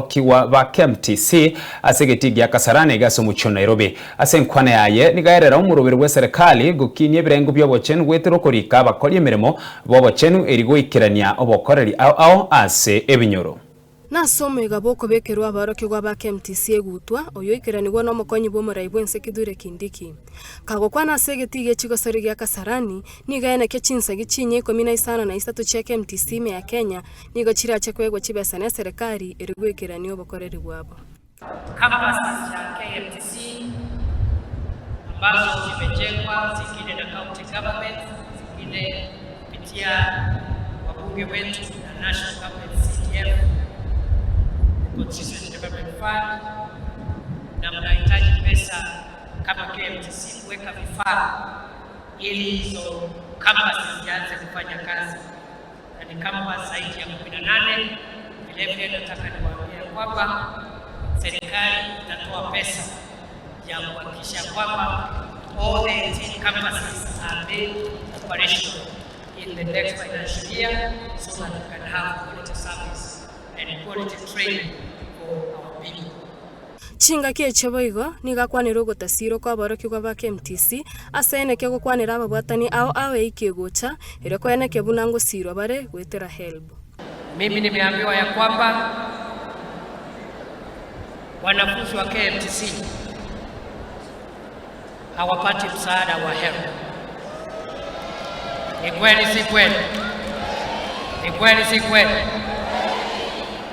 aborokiwa ba KMTC asegetigia Kasarani gaso mucho Nairobi asenkwana yaye nigaerera umurubiri wa serikali gukinye birengo byobochenu gwetero korika abakora emirimo bobochenu erigoikirania obokoreri ao ase ebinyoro Nasomega boko bekerwa abarokirwa ba KMTC egutwa oyoikiranirwa n'omukonyi bw'omurai bwense Kithure Kindiki kagokwa nasegetiga ekigosori gya Kasarani nigaeneke chinsagi chinye 13 cia KMTC ya Kenya nigo chirache kwegwa chibesa na serikali erigwikirania obokoreri bwabo. Campuses ya KMTC ambazo zimejengwa zingine na county government, zingine kupitia wabunge wetu na national government CDF Constituency Development Fund, na mnahitaji pesa kama KMTC kuweka vifaa ili hizo campuses zianze kufanya kazi, na ni campus zaidi ya 18. Vilevile nataka niwaambie kwamba serikali itatoa pesa ya kuhakikisha kwamba all the 18 campuses are made operational in the next financial year so that we can have quality service and quality training for our people. Chinga kiecheboigo nigakwanira ogotasiro kwa abarokirwa ba KMTC aseneke gokwanira ababwatani ao eikegocha ere kweneke bunango siro bare gwetera help. Mimi nimeambiwa ya kwamba wanafunzi wa KMTC hawapati msaada wa help. Ni kweli si kweli? Ni kweli si kweli?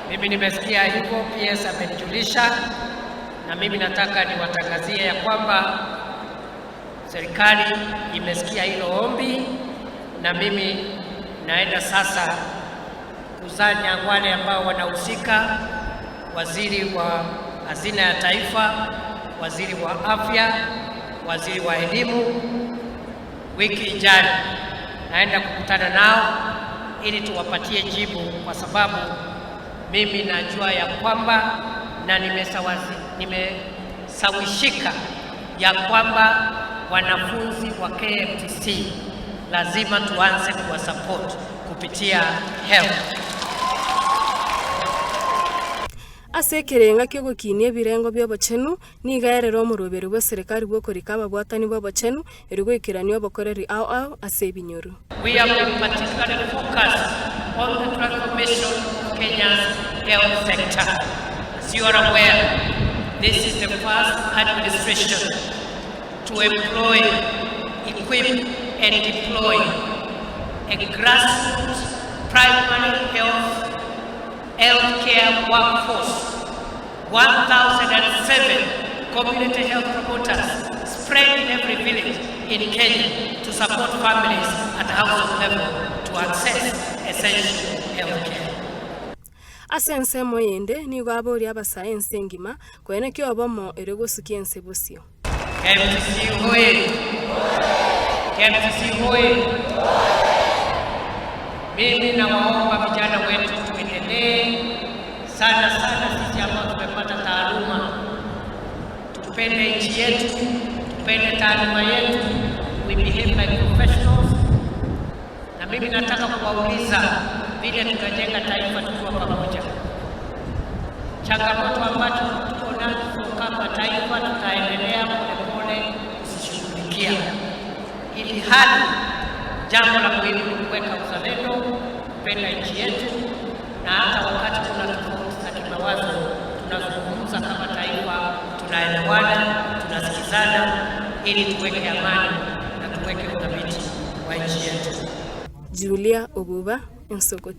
Mimi nimesikia hivyo, PS amenijulisha, na mimi nataka niwatangazie ya kwamba serikali imesikia hilo ombi, na mimi naenda sasa kusanya wale ambao wanahusika, waziri wa hazina ya taifa, waziri wa afya, waziri wa elimu. Wiki ijayo naenda kukutana nao ili tuwapatie jibu, kwa sababu mimi najua ya kwamba na nimesawishika ya kwamba wanafunzi wa KMTC lazima tuanze kuwa support kupitia help. Asekerenga kyo gokinie birengo byobochenu nigaerera omurubiri wa serikali gwokorika ababwatani bobochenu erigwikirania obokoreri ao ase ebinyoro. We have been particularly focused on the transformation of Kenya's health sector. As you are aware, this is the first administration to employ, equip and deploy a grassroots primary healthcare workforce, 1,007 community health promoters spread in every village in Kenya to support families at household level to access essential healthcare. Asense moyende nigo abori abasayense ngima kweneke obomo eregosukia ensebosio. KMTC hoye! KMTC hoye! Mimi nawaomba vijana wetu tuendelee sana sisi ambao tumepata taaluma, tupende nchi yetu, tupende taaluma yetu, we behave like professionals. Na mimi nataka kuwauliza vile tutajenga taifa tukiwa pamoja. Changamoto ambazo tuko nazo kama taifa tutaendelea polepole kusishughulikia, ili hali jambo la muhimu ni kuweka uzalendo, kupenda nchi yetu, na hata wakati kuna tofauti za kimawazo tunazungumza kama taifa, tunaelewana, tunasikizana ili tuweke amani na tuweke udhabiti wa nchi yetu. Julia Obuba, Nsoko.